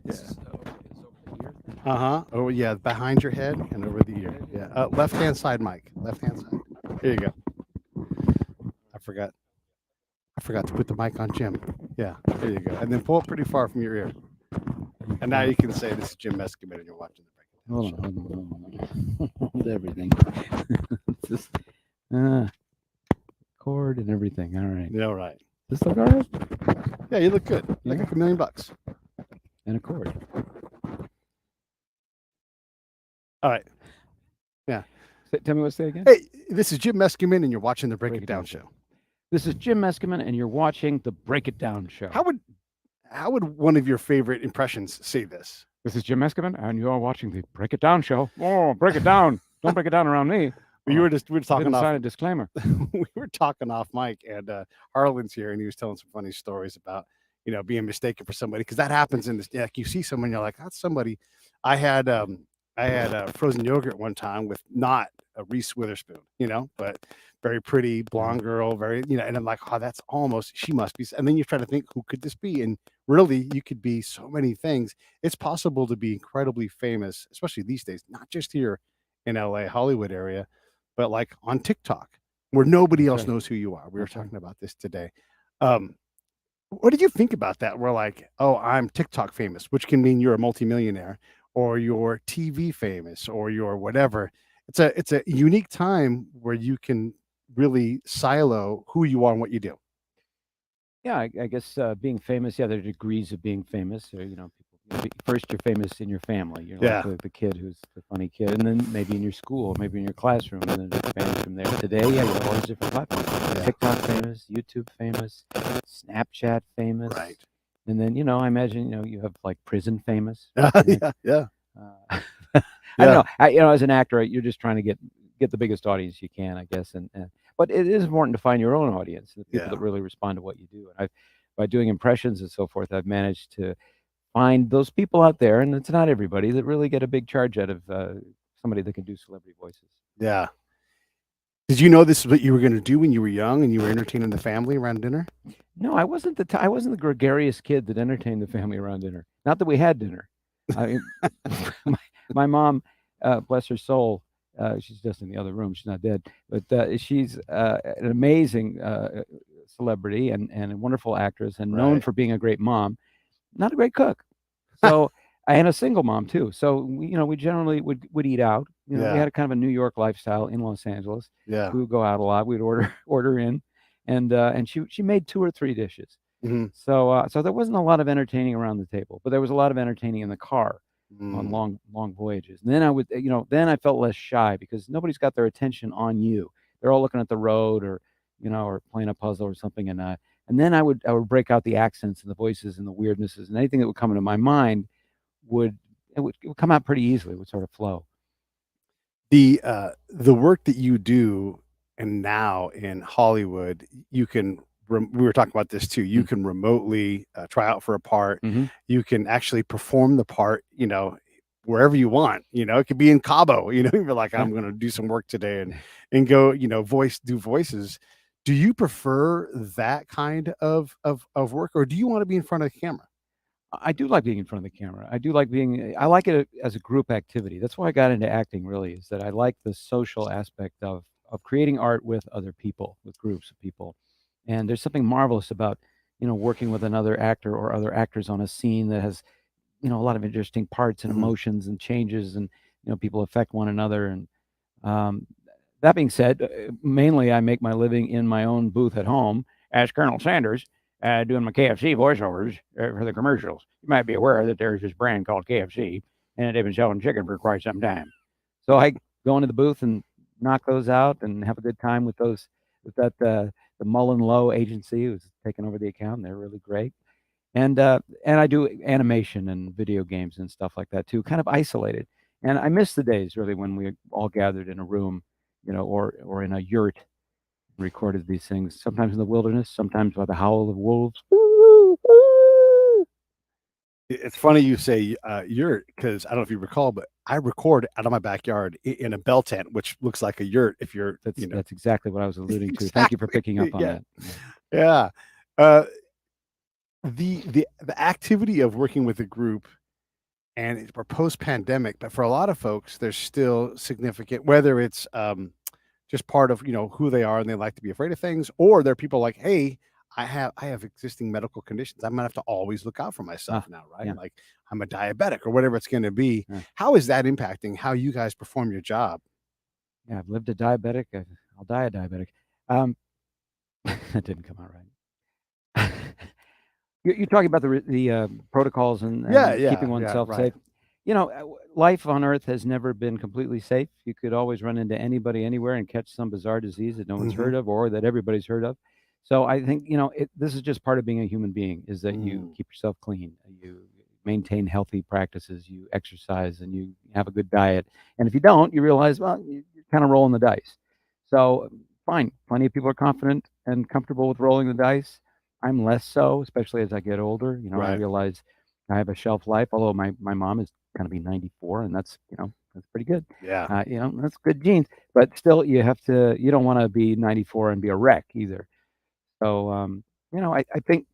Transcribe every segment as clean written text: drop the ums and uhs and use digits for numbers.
It's over here. Oh yeah, behind your head and over the ear. Yeah. Left hand side mic. Left hand side. Here you go. I forgot. I forgot to put the mic on Jim. Yeah. There you go. And then pull it pretty far from your ear. And now you can say this is Jim Meskimen and you're watching the Break It Down Hold Show. on, hold on. Hold everything. Just cord and everything. All right. Yeah, right. Does this look all right? Yeah, you look good. You look Yeah. like $1,000,000. And a cord. All right. Yeah. Tell me what to say again. Hey, this is Jim Meskimen and you're watching the Break It Down Show. This is Jim Meskimen, and you're watching the Break It Down Show. How would one of your favorite impressions say this? This is Jim Meskimen, and you're watching the Break It Down Show. Oh, break it down! Don't break it down around me. We were talking didn't off. sign a disclaimer. We were talking off mic, and Harlan's here, and he was telling some funny stories about being mistaken for somebody because that happens in this. Like you see someone, you're like, that's somebody. I had frozen yogurt one time with not a Reese Witherspoon, but very pretty blonde girl, very and I'm like, oh, that's almost she must be. And then you try to think, who could this be? And really, you could be so many things. It's possible to be incredibly famous, especially these days, not just here in LA, Hollywood area, but like on TikTok, where nobody else knows who you are. We were talking about this today. What did you think about that? We're like, oh, I'm TikTok famous, which can mean you're a multimillionaire, or you're TV famous, or you're whatever. It's a unique time where you can really silo who you are and what you do. Yeah, I guess being famous. Yeah, there are degrees of being famous. Or, people. First, you're famous in your family. You're Yeah. like the kid who's the funny kid, and then maybe in your school, maybe in your classroom, and then it expands from there. Today, yeah, you have all these different platforms. Yeah. TikTok famous, YouTube famous, Snapchat famous, Right. and then I imagine you have like prison famous. Yeah. I don't know. As an actor, you're just trying to get the biggest audience you can, I guess. And but it is important to find your own audience, the people Yeah. that really respond to what you do. And by doing impressions and so forth, I've managed to find those people out there, and it's not everybody that really get a big charge out of somebody that can do celebrity voices. Yeah. Did you know this is what you were going to do when you were young and you were entertaining the family around dinner? No, I wasn't I wasn't the gregarious kid that entertained the family around dinner. Not that we had dinner. I mean, my mom, bless her soul, she's just in the other room. She's not dead, but she's an amazing celebrity and a wonderful actress, and known Right. for being a great mom. Not a great cook. So and a single mom too. So we generally would eat out. We Yeah. had a kind of a New York lifestyle in Los Angeles. Yeah. We would go out a lot. We'd order in, and she made 2 or 3 dishes. Mhm. So there wasn't a lot of entertaining around the table, but there was a lot of entertaining in the car on Mm. long voyages. And then I would, then I felt less shy because nobody's got their attention on you. They're all looking at the road or or playing a puzzle or something. And then I would break out the accents and the voices and the weirdnesses, and anything that would come into my mind would come out pretty easily. It would sort of flow. The work that you do, and now in Hollywood, you can. We were talking about this too. You can remotely try out for a part. Mhm. You can actually perform the part. Wherever you want. It could be in Cabo. You're like, I'm going to do some work today and go. Do voices. Do you prefer that kind of work, or do you want to be in front of the camera? I do like being in front of the camera. I like it as a group activity. That's why I got into acting, really, is that I like the social aspect of creating art with other people, with groups of people. And there's something marvelous about, working with another actor or other actors on a scene that has, a lot of interesting parts and Mhm. emotions and changes, and, people affect one another. And um, that being said, mainly I make my living in my own booth at home as Colonel Sanders, doing my KFC voiceovers for the commercials. You might be aware that there's this brand called KFC, and they've been selling chicken for quite some time. So I go into the booth and knock those out and have a good time with those, the Mullen Lowe agency who's taken over the account. They're really great. And I do animation and video games and stuff like that too, kind of isolated. And I miss the days really when we all gathered in a room, or in a yurt and recorded these things. Sometimes in the wilderness, sometimes by the howl of wolves. It's funny you say yurt because I don't know if you recall, but I record out of my backyard in a bell tent, which looks like a yurt. If you're, That's exactly what I was alluding to. Thank you for picking up on yeah, that. yeah. Uh, the activity of working with a group and we're post pandemic, but for a lot of folks, there's still significant, whether it's just part of who they are and they like to be afraid of things, or they're people like, hey, I have existing medical conditions. I'm gonna have to always look out for myself Ah, now, right? yeah, Like I'm a diabetic or whatever it's going to be. yeah, How is that impacting how you guys perform your job? yeah. I've lived a diabetic. I'll die a diabetic. Um, that didn't come out right. You're talking about the protocols Yeah, and keeping yeah, yeah, oneself right. safe. Life on Earth has never been completely safe. You could always run into anybody anywhere and catch some bizarre disease that no one's Hmm. heard of or that everybody's heard of. So I think this is just part of being a human being: is that you Mm, keep yourself clean, you maintain healthy practices, you exercise, and you have a good diet. And if you don't, you realize, well, you're kind of rolling the dice. So fine, plenty of people are confident and comfortable with rolling the dice. I'm less so, especially as I get older. I right. realize I have a shelf life, although my mom is gonna be 94, and that's pretty good. Yeah. That's good genes, but still, you don't wanna be 94 and be a wreck either. So, I think,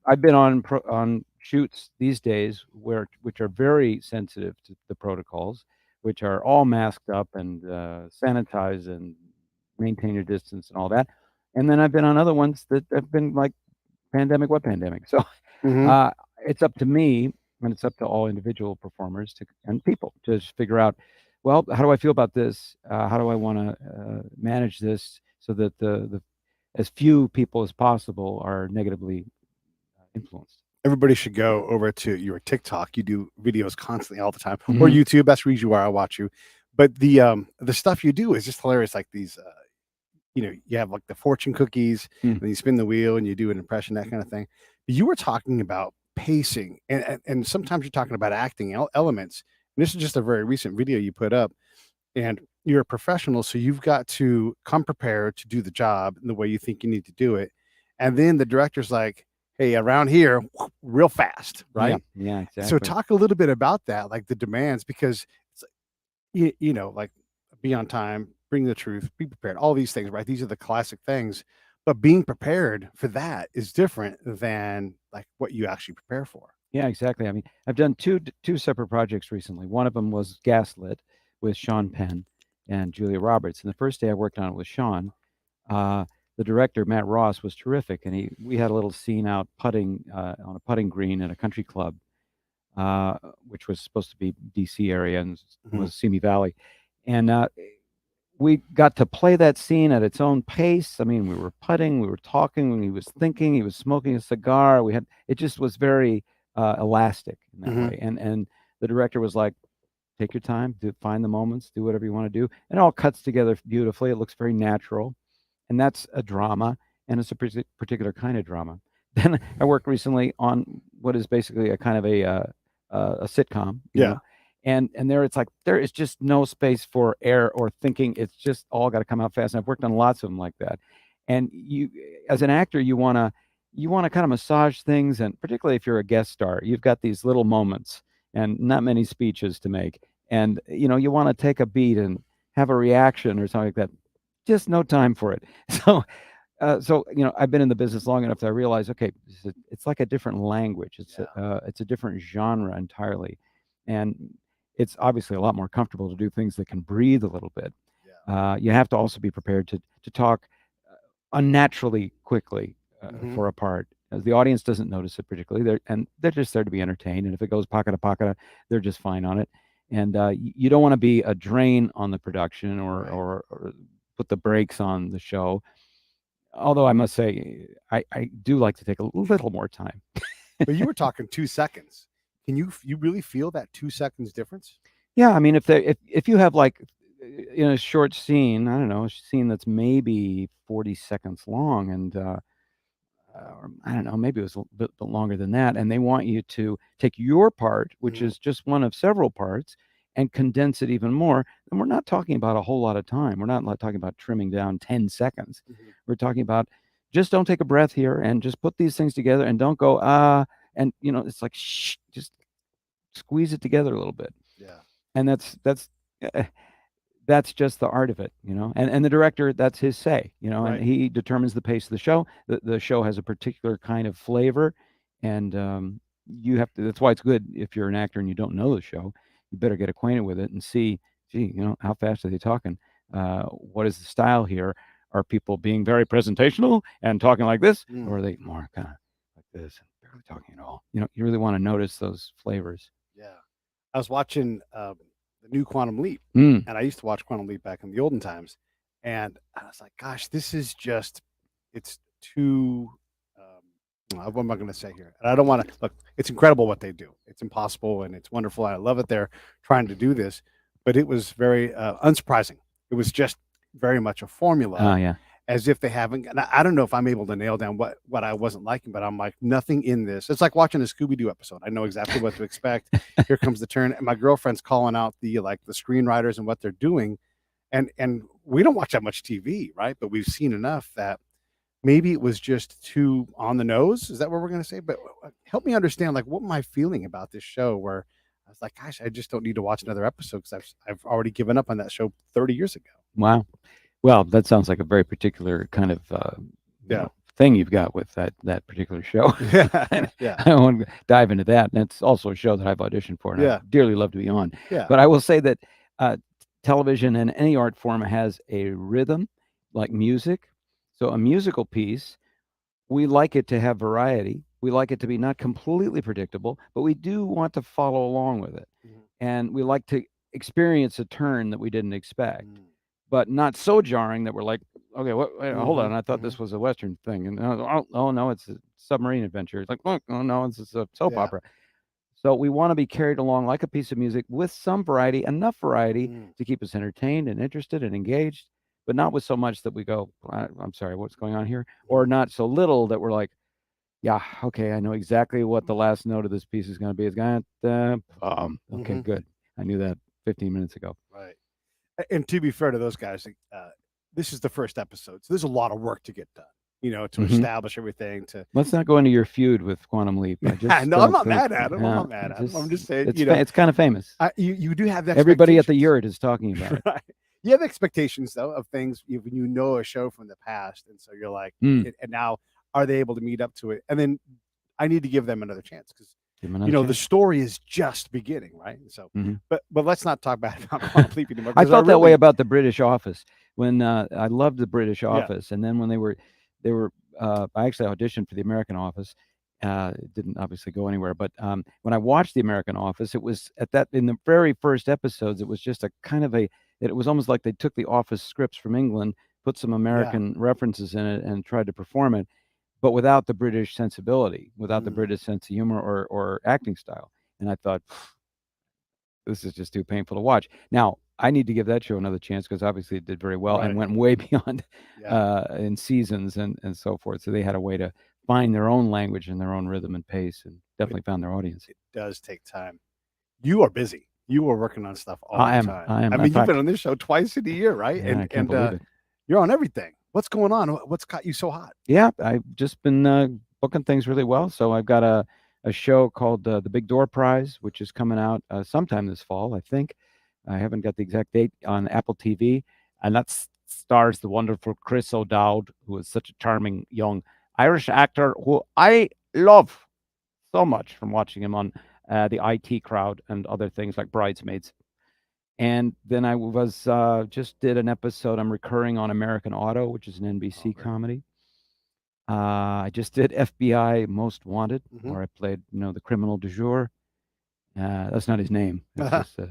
I've been on shoots these days which are very sensitive to the protocols, which are all masked up and, sanitized and maintain your distance and all that, and then I've been on other ones that have been like pandemic, what pandemic? So, Hmm. uh, it's up to me, and it's up to all individual performers and people to just figure out, well, how do I feel about this? How do I want to manage this so that the as few people as possible are negatively influenced? Everybody should go over to your TikTok. You do videos constantly all the time, or Hmm. YouTube. That's the reason why I watch you. But the stuff you do is just hilarious. Like these, you have like the fortune cookies, Mm. and then you spin the wheel and you do an impression, that kind of thing. You were talking about pacing, and sometimes you're talking about acting elements. And this is just a very recent video you put up, and you're a professional, so you've got to come prepared to do the job in the way you think you need to do it. And then the director's like, "Hey, around here, real fast, Yeah, right?" yeah, So exactly. talk a little bit about that, like the demands, because like be on time, bring the truth, be prepared, all these things, right? These are the classic things. But being prepared for that is different than like what you actually prepare for. Yeah, exactly. I mean, I've done two separate projects recently. One of them was Gaslit with Sean Penn and Julia Roberts. And the first day I worked on it with Sean, Uh, the director, Matt Ross, was terrific, and we had a little scene out putting on a putting green at a country club, which was supposed to be DC area and Mhm. was Simi Valley, and we got to play that scene at its own pace. I mean, we were putting, we were talking, he was thinking, he was smoking a cigar. We had it just was very elastic in that Mhm. way, and the director was like, "Take your time, find the moments, do whatever you want to do," and it all cuts together beautifully. It looks very natural, and that's a drama, and it's a particular kind of drama. Then I worked recently on what is basically a kind of a sitcom, Yeah. and there it's like there is just no space for air or thinking. It's just all got to come out fast. And I've worked on lots of them like that. And as an actor, you want to kind of massage things, and particularly if you're a guest star, you've got these little moments and not many speeches to make, and you want to take a beat and have a reaction or something like that, just no time for it. So, I've been in the business long enough that I realize, okay, it's like a different language. Yeah. It's a different genre entirely, and it's obviously a lot more comfortable to do things that can breathe a little bit. Yeah. You have to also be prepared to talk unnaturally quickly Mhm. for a part. As the audience doesn't notice it particularly, they're just there to be entertained. And if it goes pocket to pocket, they're just fine on it. And you don't want to be a drain on the production Right. or put the brakes on the show. Although I must say, I do like to take a little more time. But you were talking 2 seconds. You really feel that 2 seconds difference? Yeah, I mean, if you have like in a short scene, I don't know, a scene that's maybe 40 seconds long, and or I don't know, maybe it was a bit longer than that, and they want you to take your part, which Mhm. is just one of several parts, and condense it even more. And we're not talking about a whole lot of time. We're not like talking about trimming down 10 seconds. Mhm. We're talking about just don't take a breath here and just put these things together and don't go and it's like shh, just squeeze it together a little bit. Yeah. And uh, that's just the art of it, and the director, that's his say, and Right. he determines the pace of the show. The show has a particular kind of flavor, and you have to. That's why it's good if you're an actor and you don't know the show. You better get acquainted with it and see. Gee, how fast are they talking? What is the style here? Are people being very presentational and talking like this, or are they more kind of like this and barely talking at all? You really want to notice those flavors. Yeah. I was watching the new Quantum Leap, Mm. and I used to watch Quantum Leap back in the olden times, and I was like, "Gosh, this is it's too." What am I going to say here? And I don't want to look. It's incredible what they do. It's impossible, and it's wonderful. I love it. They're trying to do this, but it was very unsurprising. It was just very much a formula, Oh yeah. as if they haven't. And I don't know if I'm able to nail down what I wasn't liking, but I'm like, nothing in this. It's like watching a Scooby Doo episode. I know exactly what to expect. Here comes the turn, and my girlfriend's calling out the screenwriters and what they're doing, and we don't watch that much TV, right? But we've seen enough that maybe it was just too on the nose. Is that what we're going to say? But help me understand, like, what am I feeling about this show? Where I was like, gosh, I just don't need to watch another episode because I've already given up on that show 30 years ago. Wow. Well, that sounds like a very particular kind of thing you've got with that particular show. Yeah. I don't want to dive into that. And it's also a show that I've auditioned for, and Yeah. I dearly love to be on. Yeah. But I will say that television and any art form has a rhythm, like music. So a musical piece, we like it to have variety. We like it to be not completely predictable, but we do want to follow along with it. Mhm. And we like to experience a turn that we didn't expect, Mm. but not so jarring that we're like, okay, hold on, Mhm, I thought this was a Western thing. And oh no, it's a submarine adventure. It's like, oh no, it's a soap Yeah. opera. So we want to be carried along like a piece of music with some variety, enough variety Mm. to keep us entertained and interested and engaged, but not with so much that we go, I'm sorry, what's going on here? Or not so little that we're like, yeah, okay, I know exactly what the last note of this piece is going to be. It's going to, okay, Mhm. good. I knew that 15 minutes ago. Right. And to be fair to those guys, this is the first episode, so there's a lot of work to get done. To Mhm. establish everything. Let's not go into your feud with Quantum Leap. I just No, I'm don't not think, mad at him. I'm yeah, not mad at him. I'm just saying, it's kind of famous. you do have the Everybody at the expectations. yurt is talking about it. Right. You have expectations though of things when you know a show from the past, and so you're like, Mm. and now are they able to meet up to it? And then I need to give them another chance because Give 'em another the chance. story is just beginning, right? So, Mhm. but let's not talk bad about Quantum Leap anymore. I 'Cause felt that way really- about the British Office when I loved the British Yeah. Office, and then when they were I actually auditioned for the American Office. It didn't obviously go anywhere, but when I watched the American Office, it was in the very first episodes, it was just a kind of it was almost like they took the Office scripts from England, put some American references in it, and tried to perform it, but without the British sensibility, without the British sense of humor or acting style. And I thought, this is just too painful to watch. Now, I need to give that show another chance because obviously it did very well and Right. went way beyond Yeah. in seasons and so forth. So they had a way to find their own language and their own rhythm and pace, and definitely found their audience. It does take time. You are busy. You are working on stuff all I the am. time. I am. I In mean, you've fact, been on this show twice in a year, right? yeah, I can't believe it. You're on everything. What's going on? What's got you so hot? Yeah, I've just been booking things really well. So I've got a show called The Big Door Prize, which is coming out sometime this fall, I think. I haven't got the exact date, on Apple TV, and that stars the wonderful Chris O'Dowd, who is such a charming young Irish actor who I love so much from watching him on the IT Crowd and other things like Bridesmaids. And then I was just did an episode. I'm recurring on American Auto, which is an NBC great. comedy. I just did FBI Most Wanted, Mhm. where I played, the criminal du jour. That's not his name. That's just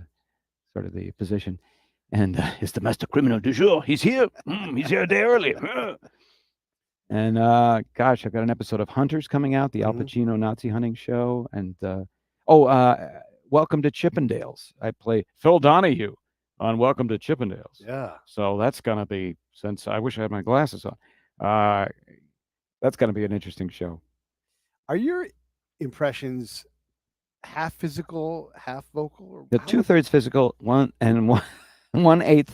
sort of the position. And it's the master criminal du jour. He's here. He's here a day early. And gosh, I've got an episode of Hunters coming out, the Al Mhm. Pacino Nazi hunting show. And Welcome to Chippendales. I play Phil Donahue on Welcome to Chippendales. Yeah. So that's going to be, since I wish I had my glasses on, that's going to be an interesting show. Are your impressions half physical, half vocal? Or The how 2/3 physical, 1/8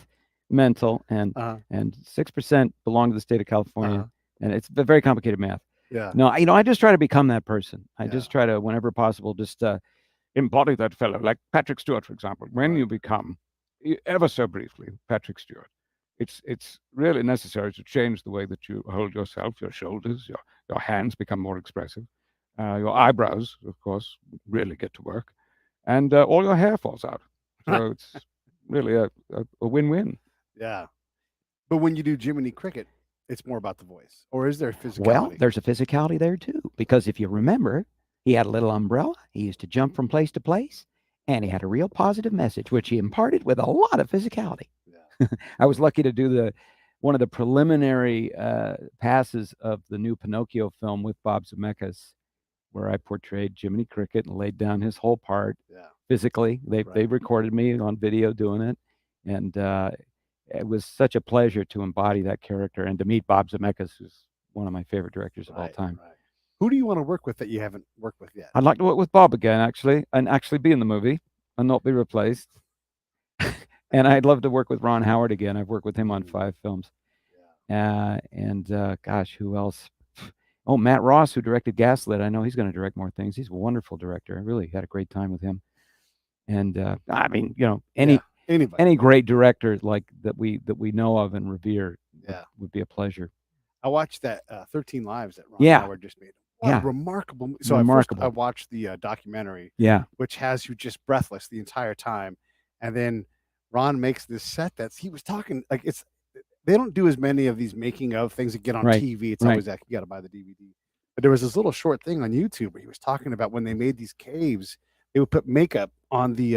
mental, and Uh-huh. and 6% belong to the state of California. Uh-huh. And it's a very complicated math. Yeah. No, I just try to become that person. I Yeah. just try to, whenever possible, just embody that fellow, like Patrick Stewart, for example. When you become, ever so briefly, Patrick Stewart, it's really necessary to change the way that you hold yourself, your shoulders, your hands become more expressive. Your eyebrows, of course, really get to work, and all your hair falls out. So it's really a win-win. Yeah. But when you do Jiminy Cricket, it's more about the voice, or is there Well, physicality? there's a physicality there too, because if you remember, he had a little umbrella. He used to jump from place to place, and he had a real positive message, which he imparted with a lot of physicality. Yeah. I was lucky to do one of the preliminary passes of the new Pinocchio film with Bob Zemeckis, where I portrayed Jiminy Cricket and laid down his whole part Yeah. physically. They Right. recorded me on video doing it, and it was such a pleasure to embody that character and to meet Bob Zemeckis, who's one of my favorite directors of all Right. time. Right. Who do you want to work with that you haven't worked with yet? I'd like to work with Bob again, actually, and actually be in the movie and not be replaced. And I'd love to work with Ron Howard again. I've worked with him on 5 films. Yeah. And gosh, who else? Oh, Matt Ross, who directed Gaslit. I know he's going to direct more things. He's a wonderful director. I really had a great time with him. And I mean, Yeah. Anybody. any great director like that we know of and revere Yeah. would be a pleasure. I watched that 13 Lives that Ron Yeah. Howard just made. What Yeah. a remarkable. So Remarkable. I watched the documentary, Yeah. which has you just breathless the entire time, and then Ron makes this set he was talking like it's. They don't do as many of these making of things that get on Right. TV. It's Right. always like you got to buy the DVD. But there was this little short thing on YouTube where he was talking about when they made these caves, they would put makeup on the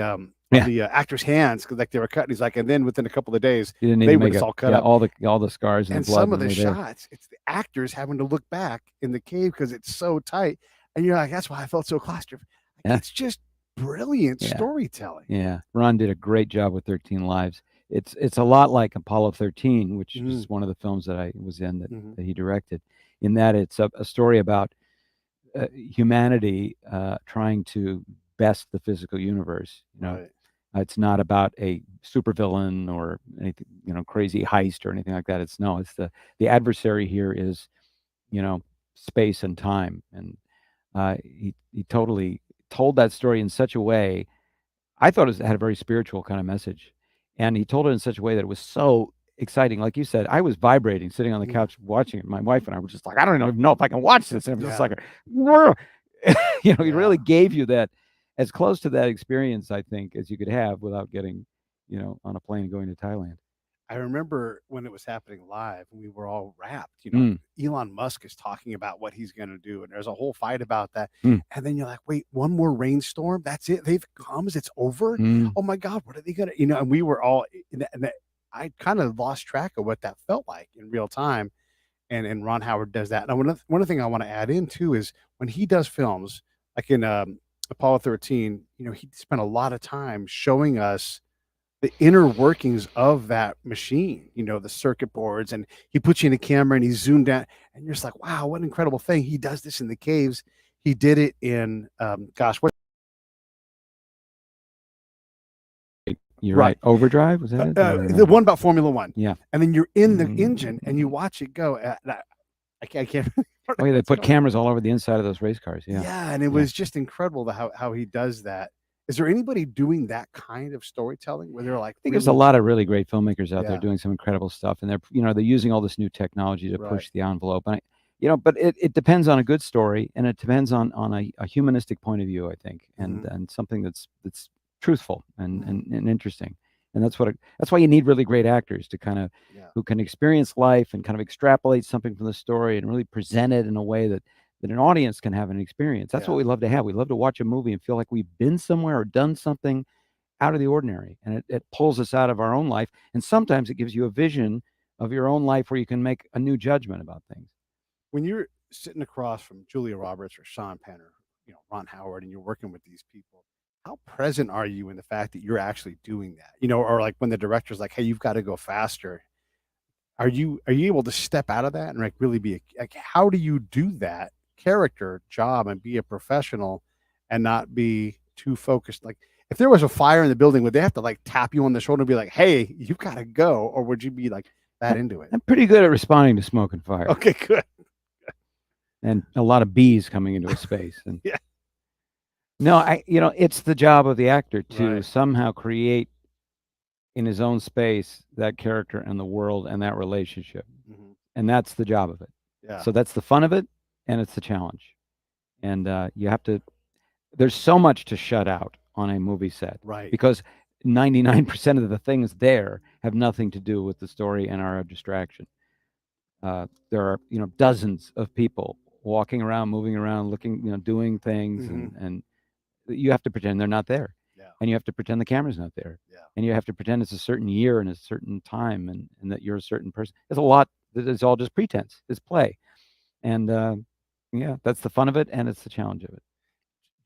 actors' hands because like they were cut. And he's like, and then within a couple of days, You didn't need they to would make just it. all cut Yeah, up. all the scars and And the blood some of when the they were there. shots, it's the actors having to look back in the cave because it's so tight. And you're like, that's why I felt so claustrophobic. Yeah. It's just brilliant Yeah. storytelling. Yeah, Ron did a great job with 13 Lives. It's a lot like Apollo 13, which is one of the films that I was in that he directed, in that it's a story about humanity trying to best the physical universe. Right. It's not about a supervillain or anything, crazy heist or anything like that. It's the adversary here is, space and time, and he totally told that story in such a way. I thought it had a very spiritual kind of message, and he told it in such a way that it was so exciting. Like you said, I was vibrating sitting on the couch watching it. My wife and I were just like, I don't even know if I can watch this. And it was just like, he really gave you that, as close to that experience, I think, as you could have without getting, on a plane going to Thailand. I remember when it was happening live and we were all wrapped, Mm. Elon Musk is talking about what he's going to do. And there's a whole fight about that. Mm. And then you're like, wait, one more rainstorm. That's it. They've comes. It's over. Mm. Oh my God. What are they going to, and we were all, I kind of lost track of what that felt like in real time. And Ron Howard does that. And one thing I want to add in too is when he does films like in Apollo 13, he spent a lot of time showing us the inner workings of that machine, the circuit boards, and he puts you in a camera and he zoomed out and you're just like, wow, what an incredible thing. He does this in the caves. He did it in, what? You're right. Overdrive, was that it? The one about Formula One. Yeah. And then you're in the engine and you watch it go. I can't. Oh, yeah, they put cameras all over the inside of those race cars. Yeah. Yeah. And it was just incredible how he does that. Is there anybody doing that kind of storytelling where they're like, I think there's a lot of really great filmmakers out there Yeah. doing some incredible stuff, and they're using all this new technology to Right. push the envelope. And but it depends on a good story, and it depends on a humanistic point of view, I think, and something that's truthful and interesting. And that's why you need really great actors to kind of who can experience life and kind of extrapolate something from the story and really present it in a way that an audience can have an experience. That's what we love to have. We love to watch a movie and feel like we've been somewhere or done something out of the ordinary, and it pulls us out of our own life. And sometimes it gives you a vision of your own life where you can make a new judgment about things. When you're sitting across from Julia Roberts or Sean Penn or Ron Howard, and you're working with these people, how present are you in the fact that you're actually doing that? Or like when the director's like, "Hey, you've got to go faster." Are you able to step out of that and like really be like, how do you do that character job and be a professional and not be too focused? Like, if there was a fire in the building, would they have to like tap you on the shoulder and be like, "Hey, you've got to go," or would you be like that into it? I'm pretty good at responding to smoke and fire. Okay, good. And a lot of bees coming into a space. And Yeah. No, it's the job of the actor to Right. somehow create in his own space that character and the world and that relationship. Mhm. And that's the job of it. Yeah. So that's the fun of it, and it's the challenge. and you have to. There's so much to shut out on a movie set Right. because 99% of the things there have nothing to do with the story and are a distraction. There are dozens of people walking around, moving around, looking, doing things, and you have to pretend they're not there, Yeah. and you have to pretend the camera's not there, Yeah. and you have to pretend it's a certain year and a certain time, and that you're a certain person. There's a lot that is all just pretense. It's play, and yeah, that's the fun of it, and it's the challenge of it.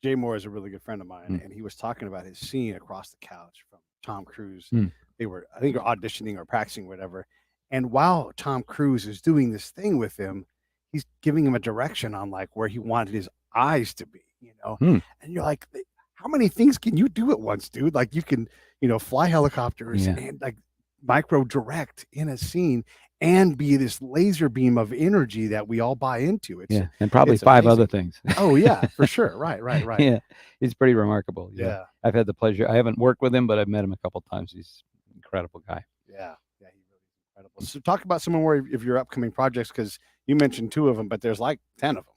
Jay Moore is a really good friend of mine, Mm. and he was talking about his scene across the couch from Tom Cruise. Mm. They were, I think, auditioning or practicing, whatever. And while Tom Cruise is doing this thing with him, he's giving him a direction on like where he wanted his eyes to be, Mm. And you're like, how many things can you do at once, dude? Like you can, fly helicopters Yeah. and like micro direct in a scene and be this laser beam of energy that we all buy into. Yeah, and probably it's 5 other amazing. things. Oh yeah, for sure. Right. Yeah, he's pretty remarkable. Yeah. Yeah. I've had the pleasure. I haven't worked with him, but I've met him a couple times. He's an incredible guy. Yeah, he really is incredible. So talk about some more of your upcoming projects, because you mentioned 2 of them, but there's like 10 of them.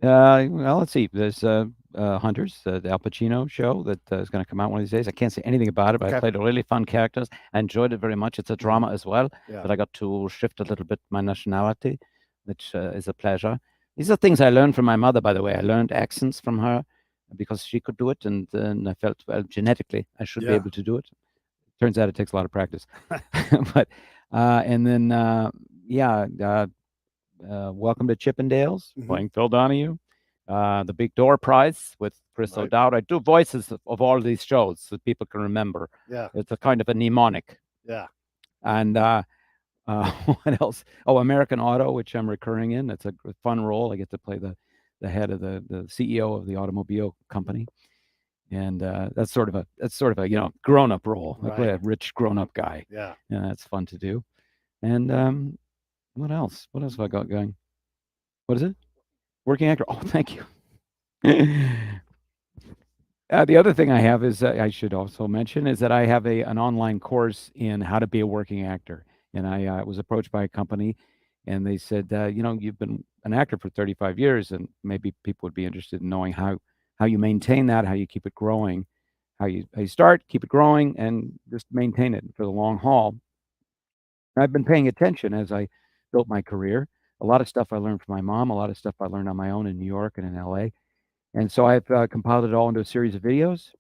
Well, let's see. There's Hunters, the Al Pacino show that is going to come out one of these days. I can't say anything about it, but I Okay. played a really fun characters. I enjoyed it very much. It's a drama as well, Yeah. but I got to shift a little bit my nationality, which is a pleasure. These are things I learned from my mother, by the way. I learned accents from her because she could do it, and I felt, well, genetically, I should be Yeah. able to do it. Turns out it takes a lot of practice. But and then Welcome to Chippendales, playing Phil Donahue. The Big Door Prize with Chris Right. O'Dowd. I do voices of all these shows so people can remember. Yeah. It's a kind of a mnemonic. Yeah. And what else? Oh, American Auto, which I'm recurring in. It's a fun role. I get to play the head of the CEO of the automobile company, and that's sort of a grown up role. I play a Right. rich grown up guy, Yeah. and that's fun to do. And what else? What else have I got going? What is it? Working actor. Oh, thank you. The other thing I have is I should also mention is that I have an online course in how to be a working actor, and I was approached by a company, and they said, you've been an actor for 35 years, and maybe people would be interested in knowing how you maintain that, how you keep it growing, how you start, keep it growing, and just maintain it for the long haul. I've been paying attention as I built my career. A lot of stuff I learned from my mom, a lot of stuff I learned on my own in New York and in LA. And so I've compiled it all into a series of videos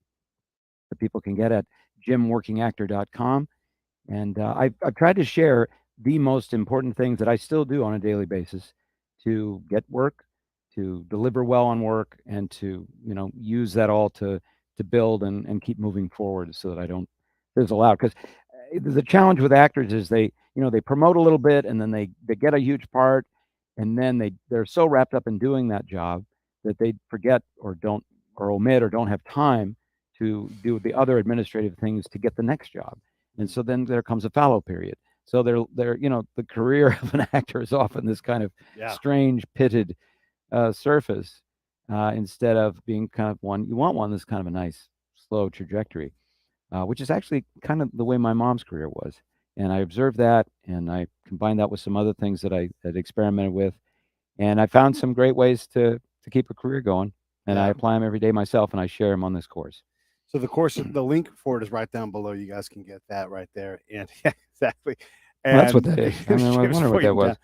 that people can get at jimworkingactor.com. And I've tried to share the most important things that I still do on a daily basis to get work, to deliver well on work, and to use that all to build and keep moving forward so that I don't fizzle out. Because the challenge with actors is they promote a little bit and then they get a huge part, and then they're so wrapped up in doing that job that they forget or don't or omit or don't have time to do the other administrative things to get the next job. And so then there comes a fallow period. So they're the career of an actor is often this kind of strange pitted surface instead of being kind of one. You want one that's kind of a nice slow trajectory, which is actually kind of the way my mom's career was. And I observed that, and I combined that with some other things that I had experimented with, and I found some great ways to keep a career going. And I apply them every day myself, and I share them on this course. So the course, the link for it is right down below. You guys can get that right there. And yeah, exactly. And well, that's what that is. I wonder what that was.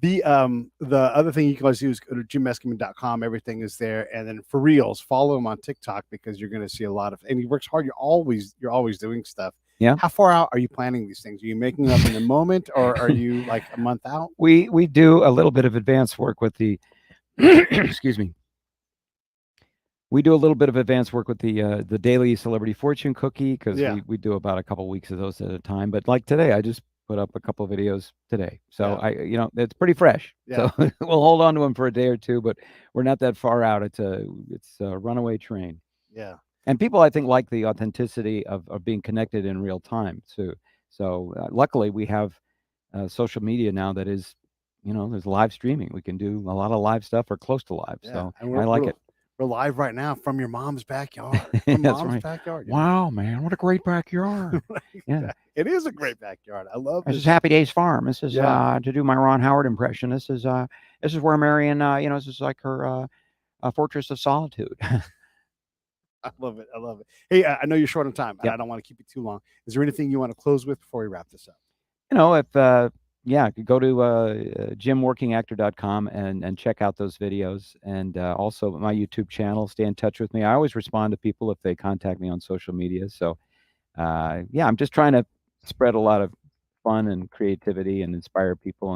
The other thing you can always do is go to jimmeskimen.com. Everything is there. And then for reals, follow him on TikTok, because you're going to see a lot of, and he works hard. You're always doing stuff. Yeah. How far out are you planning these things? Are you making them up in the moment, or are you like a month out? We do a little bit of advanced work with the excuse me. We do a little bit of advanced work with the daily celebrity fortune cookie, because we do about a couple weeks of those at a time. But like today, I just put up a couple of videos today, so it's pretty fresh. So we'll hold on to them for a day or two, but we're not that far out. It's a runaway train. Yeah. And people, I think, like the authenticity of being connected in real time too. So luckily, we have social media now that is, there's live streaming. We can do a lot of live stuff or close to live. Yeah. So And I like it. We're live right now from your mom's backyard. From That's mom's right. backyard. Wow, man, what a great backyard. Yeah. It is a great backyard. I love This is Happy Days Farm. This is Yeah. to do my Ron Howard impression. This is where Marion, this is like her a fortress of solitude. I love it. I love it. Hey, I know you're short on time, and Yep. I don't want to keep you too long. Is there anything you want to close with before we wrap this up? If yeah, go to jimworkingactor.com and check out those videos, and also my YouTube channel. Stay in touch with me. I always respond to people if they contact me on social media. So yeah, I'm just trying to spread a lot of fun and creativity and inspire people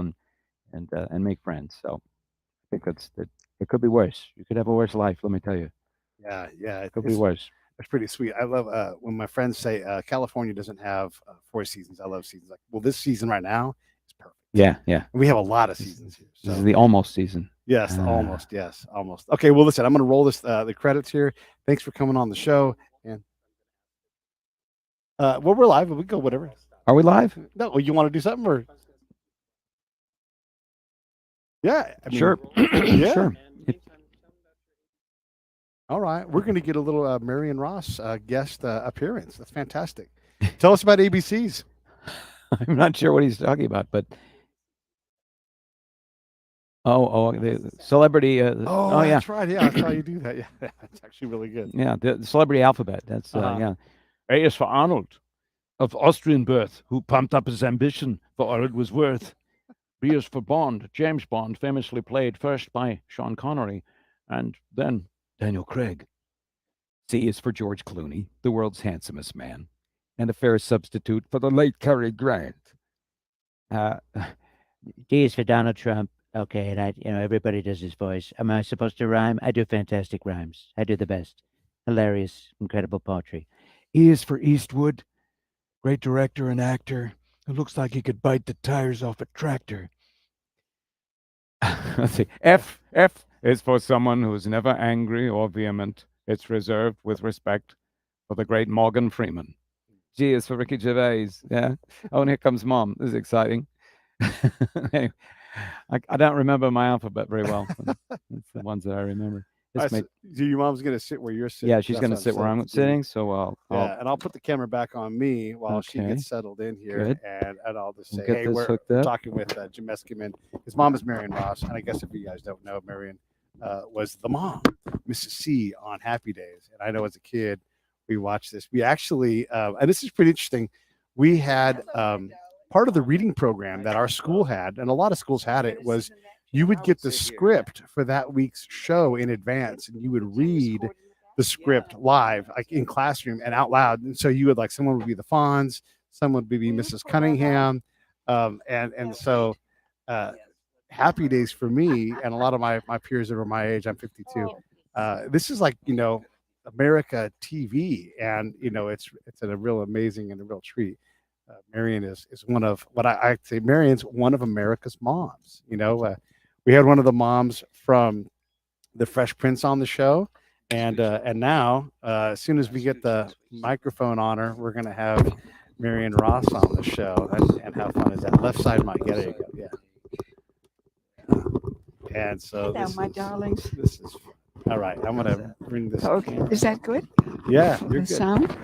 and make friends. So I think that it could be worse. You could have a worse life, let me tell you. Yeah, yeah, It could be worse. it's pretty sweet. I love when my friends say California doesn't have 4 seasons. I love seasons. Like, well, this season right now is perfect. Yeah, yeah. And we have a lot of This, seasons here. this So is the almost season. yes, almost. Yes, almost. Okay, well, listen, I'm going to roll this the credits here. Thanks for coming on the show. And well, we're live. We go whatever. Are we live? No, well, you want to do something or? Yeah, I mean, Sure. yeah. Sure. All right, we're going to get a little Marion Ross guest appearance. That's fantastic. Tell us about ABCs. I'm not sure what he's talking about, but the celebrity. Oh, yeah, that's right. Yeah, I saw you do that. Yeah, that's actually really good. yeah, the celebrity alphabet. That's yeah. A is for Arnold, of Austrian birth, who pumped up his ambition for all it was worth. B is for Bond, James Bond, famously played first by Sean Connery, and then Daniel Craig. C is for George Clooney, the world's handsomest man, and a fair substitute for the late Cary Grant. D is for Donald Trump. Okay, and everybody does his voice. Am I supposed to rhyme? I do fantastic rhymes. I do the best. Hilarious, incredible poetry. E is for Eastwood, great director and actor who looks like he could bite the tires off a tractor. Let's see. F is for someone who's never angry or vehement. It's reserved with respect for the great Morgan Freeman. G is for Ricky Gervais. Yeah. Oh, and here comes Mom. This is exciting. Anyway, I don't remember my alphabet very well. It's the ones that I remember. Right, so your mom's going to sit where you're sitting. Yeah, she's going to sit where I'm sitting. So yeah, and I'll put the camera back on me while she Okay. gets settled in here. Good. And I'll just say, Get hey, this we're hooked up. talking with Jim Meskimen. His mom is Marion Ross. And I guess if you guys don't know, Marion was the mom, Mrs. C, on Happy Days. And I know as a kid, we watched this. We actually, and this is pretty interesting, we had part of the reading program that our school had, and a lot of schools had it, was you would get the script for that week's show in advance, and you would read the script live, like in classroom and out loud. And so you would, like, someone would be the Fonz, someone would be Mrs. Cunningham, and so Happy Days for me and a lot of my peers that are my age, I'm 52. This is like, America TV, and it's a real amazing and a real treat. Marion is one of what I say. Marion's one of America's moms. We had one of the moms from the Fresh Prince on the show, and now as soon as we get the microphone on her, we're gonna have Marion Ross on the show. And how fun is that? Left side mic. There you go. Yeah. And so Hello, my darlings. This is all right. I'm gonna bring this. Okay, is that good? Yeah, you're The good. sound?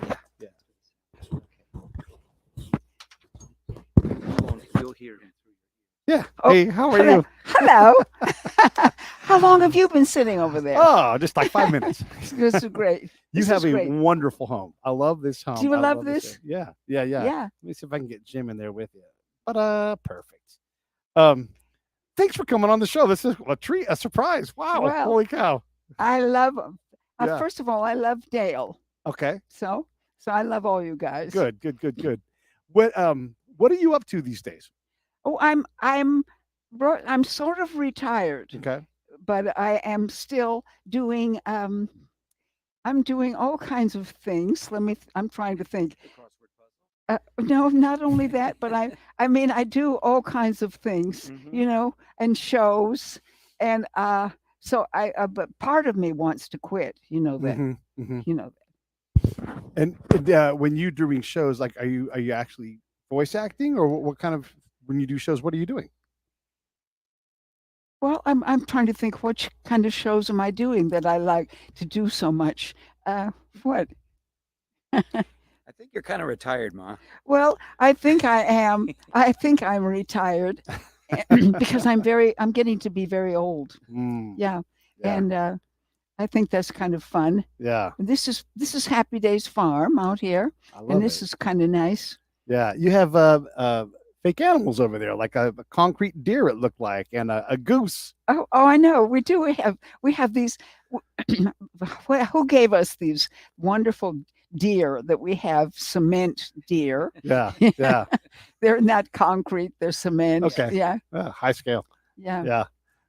You'll hear him. Yeah. Oh, Hey, how are hello. you? Hello. How long have you been sitting over there? Oh, just like 5 minutes. This is great. You This have is a great. wonderful home. I love this home. Do you I love this this? area. Yeah. Yeah. Let me see if I can get Jim in there with you. But perfect. Thanks for coming on the show. This is a treat, a surprise. Wow. Well, Holy cow. I love. Yeah. First of all, I love Dale. Okay. So I love all you guys. Good. What are you up to these days? Oh, I'm sort of retired, Okay. but I am still doing. I'm doing all kinds of things. I'm trying to think. No, not only that, but I mean, I do all kinds of things, and shows, and so but part of me wants to quit, that, And when you're doing shows, like, are you actually voice acting, or what kind of, when you do shows, what are you doing? Well, I'm trying to think what kind of shows am I doing that I like to do so much. What? I think you're kind of retired, Ma. Well, I think I am. I think I'm retired because I'm getting to be very old. Mm, Yeah. yeah. And I think that's kind of fun. Yeah. This is Happy Days Farm out here, I love and this it. is kind of nice. Yeah. You have fake animals over there, like a concrete deer, it looked like, and a goose. Oh, I know. We do. We have these. Who gave us these wonderful deer that we have? Cement deer. Yeah. Yeah. They're not concrete. They're cement. Okay. Yeah. High scale. Yeah. Yeah.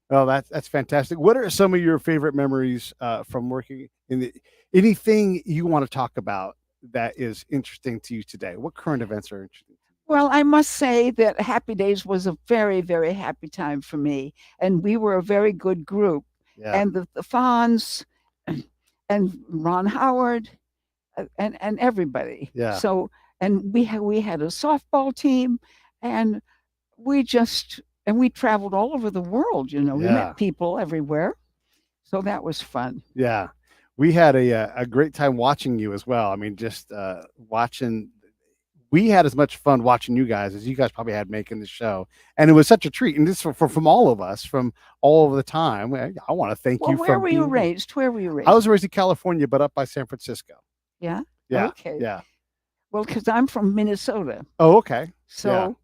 Oh, that's fantastic. What are some of your favorite memories from working in the anything you want to talk about that is interesting to you today? What current events are interesting? Well, I must say that Happy Days was a very, very happy time for me, and we were a very good group. Yeah. And the Fonz, and Ron Howard, and everybody. Yeah. So, and we had a softball team, and we traveled all over the world. We Yeah. met people everywhere, so that was fun. Yeah. We had a great time watching you as well. I mean, just watching. We had as much fun watching you guys as you guys probably had making the show, and it was such a treat. And this from all of us, from all of the time. I want to thank Well, you. where were you raised? Where were you raised? I was raised in California, but up by San Francisco. Yeah. Yeah. Okay. Yeah. Well, because I'm from Minnesota, Oh, okay. so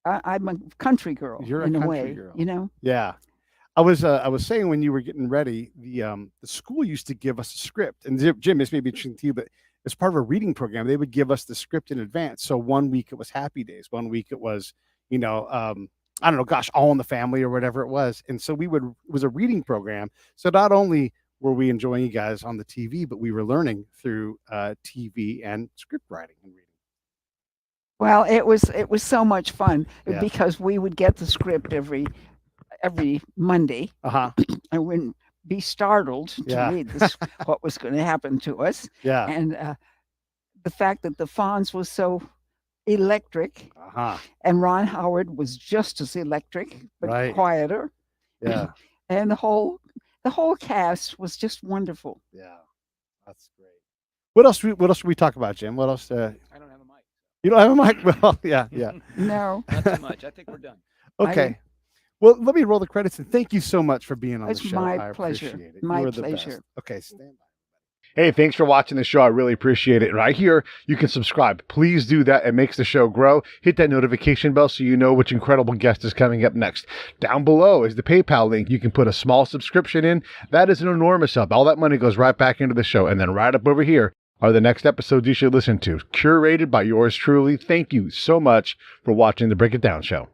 I'm a country girl. You're a in a country way, girl. Yeah. I was saying when you were getting ready, the school used to give us a script, and Jim, this may be interesting to you, but as part of a reading program, they would give us the script in advance. So one week it was Happy Days, one week it was, I don't know, gosh, All in the Family or whatever it was. And so it was a reading program. So not only were we enjoying you guys on the TV, but we were learning through TV and script writing and reading. Well, it was so much fun Yeah. because we would get the script every Monday, Uh-huh. and wouldn't be startled to Yeah. read this, what was going to happen to us. Yeah. And the fact that the Fonz was so electric, Uh-huh. and Ron Howard was just as electric but Right. quieter, Yeah. and the whole cast was just wonderful. Yeah. That's great. What else should we talk about, Jim? What else? I don't have a mic. You don't have a mic? Well, yeah. No, Not too much. I think we're done. Okay. Well, let me roll the credits, and thank you so much for being on It's the show. my I pleasure. appreciate it. My You were the pleasure. best. Okay, stand by. Hey, thanks for watching the show. I really appreciate it. Right here, you can subscribe. Please do that. It makes the show grow. Hit that notification bell so you know which incredible guest is coming up next. Down below is the PayPal link. You can put a small subscription in. That is an enormous help. All that money goes right back into the show. And then right up over here are the next episodes you should listen to, curated by yours truly. Thank you so much for watching the Break It Down Show.